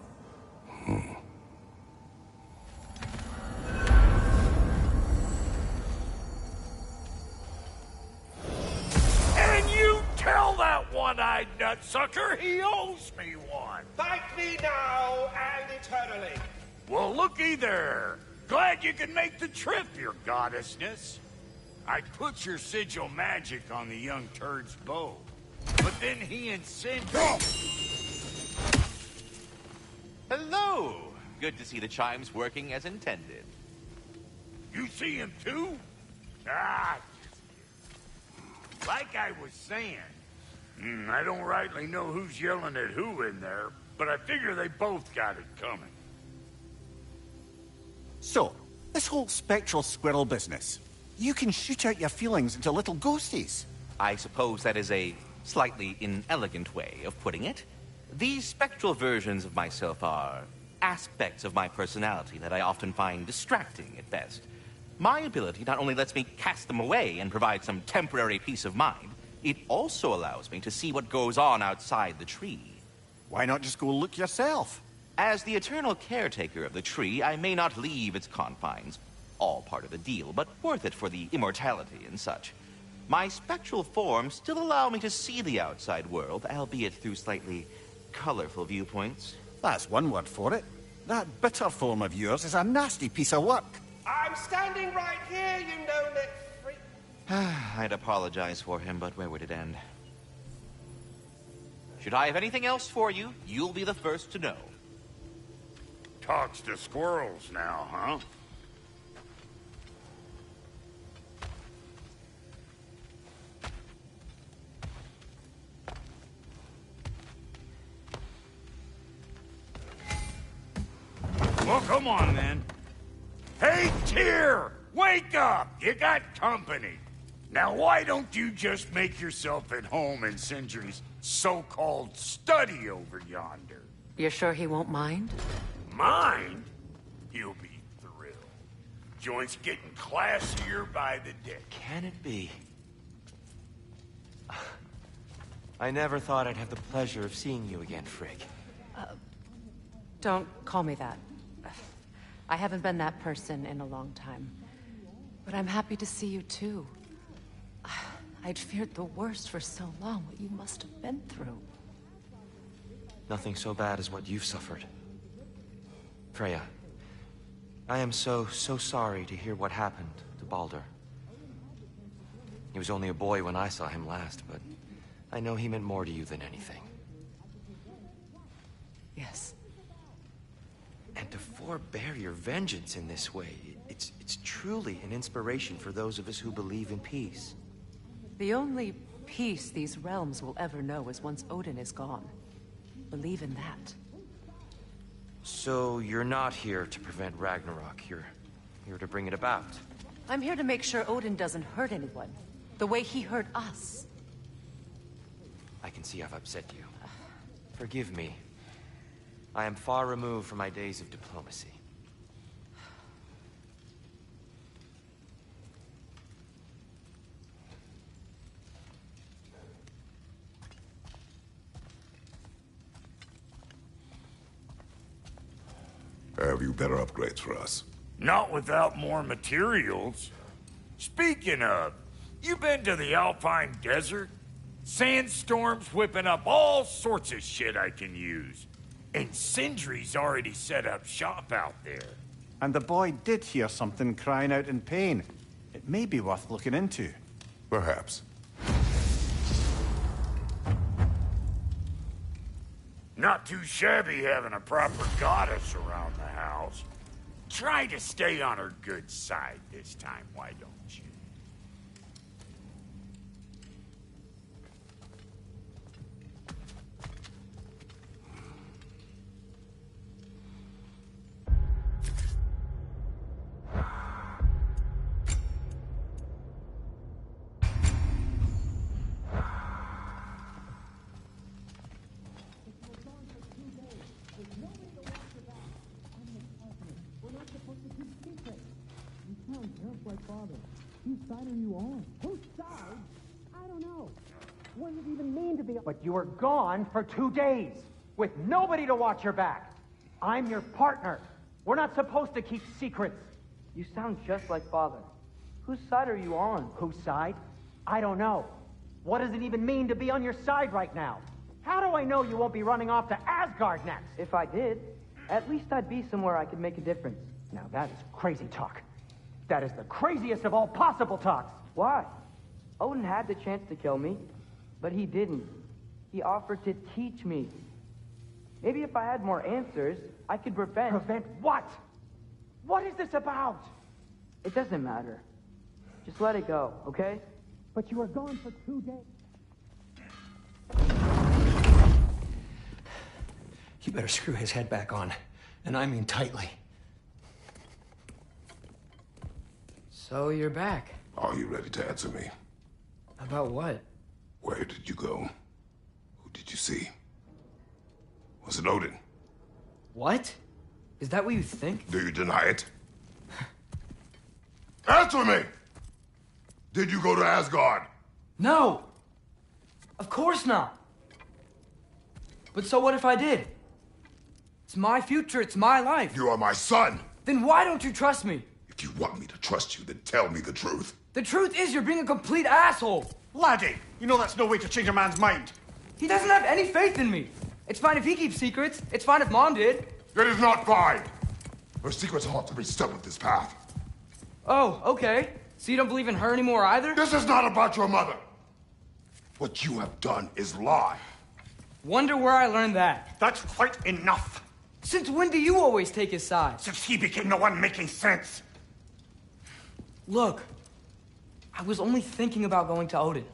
And you tell that one-eyed nutsucker he owes me one. Thank me now and eternally. Well, looky there. Glad you can make the trip, your goddessness. I put your sigil magic on the young turd's bow. But then he and Sindri... Hello! Good to see the chimes working as intended. You see him too? Ah, like I was saying, I don't rightly know who's yelling at who in there, but I figure they both got it coming. So, this whole spectral squirrel business. You can shoot out your feelings into little ghosties. I suppose that is a slightly inelegant way of putting it. These spectral versions of myself are aspects of my personality that I often find distracting at best. My ability not only lets me cast them away and provide some temporary peace of mind, it also allows me to see what goes on outside the tree. Why not just go look yourself? As the eternal caretaker of the tree, I may not leave its confines. All part of the deal, but worth it for the immortality and such. My spectral forms still allow me to see the outside world, albeit through slightly colorful viewpoints. That's one word for it. That bitter form of yours is a nasty piece of work. I'm standing right here, you no-neck freak. I'd apologize for him, but where would it end? Should I have anything else for you, you'll be the first to know. Talks to squirrels now, huh? Well, come on, then. Hey, Tyr! Wake up! You got company. Now, why don't you just make yourself at home in Sindri's so-called study over yonder? You're sure he won't mind? Mind? He'll be thrilled. Joint's getting classier by the day. Can it be? I never thought I'd have the pleasure of seeing you again, Frigg. Don't call me that. I haven't been that person in a long time. But I'm happy to see you too. I'd feared the worst for so long, what you must have been through. Nothing so bad as what you've suffered. Freya, I am so sorry to hear what happened to Baldur. He was only a boy when I saw him last, but I know he meant more to you than anything. Yes. And to forbear your vengeance in this way, it's truly an inspiration for those of us who believe in peace. The only peace these realms will ever know is once Odin is gone. Believe in that. So you're not here to prevent Ragnarok, you're here to bring it about. I'm here to make sure Odin doesn't hurt anyone, the way he hurt us. I can see I've upset you. Forgive me. I am far removed from my days of diplomacy. Have you better upgrades for us? Not without more materials. Speaking of, you been to the Alpine Desert? Sandstorms whipping up all sorts of shit I can use. And Sindri's already set up shop out there. And the boy did hear something crying out in pain. It may be worth looking into. Perhaps. Not too shabby having a proper goddess around the house. Try to stay on her good side this time, why don't you? sound just like Father. Whose side are you on? Whose side? I don't know. What does it even mean to be... But you were gone for 2 days, with nobody to watch your back. I'm your partner. We're not supposed to keep secrets. You sound just like Father. Whose side are you on? Whose side? I don't know. What does it even mean to be on your side right now? How do I know you won't be running off to Asgard next? If I did, at least I'd be somewhere I could make a difference. Now that is crazy talk. That is the craziest of all possible talks. Why? Odin had the chance to kill me, but he didn't. He offered to teach me. Maybe if I had more answers, I could prevent... Prevent what? What is this about? It doesn't matter. Just let it go, okay? But you were gone for 2 days. You better screw his head back on, and I mean tightly. So you're back. Are you ready to answer me? About what? Where did you go? Who did you see? Was it Odin? What? Is that what you think? Do you deny it? Answer me! Did you go to Asgard? No! Of course not! But so what if I did? It's my future, it's my life. You are my son! Then why don't you trust me? If you want me to trust you, then tell me the truth. The truth is you're being a complete asshole! Laddie, you know that's no way to change a man's mind. He doesn't have any faith in me. It's fine if he keeps secrets. It's fine if Mom did. It is not fine! Her secrets ought to be stuck with this path. Oh, okay. So you don't believe in her anymore either? This is not about your mother. What you have done is lie. Wonder where I learned that. That's quite enough. Since when do you always take his side? Since he became the one making sense. Look, I was only thinking about going to Odin.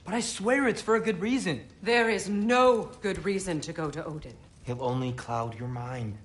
But I swear it's for a good reason. There is no good reason to go to Odin. He'll only cloud your mind.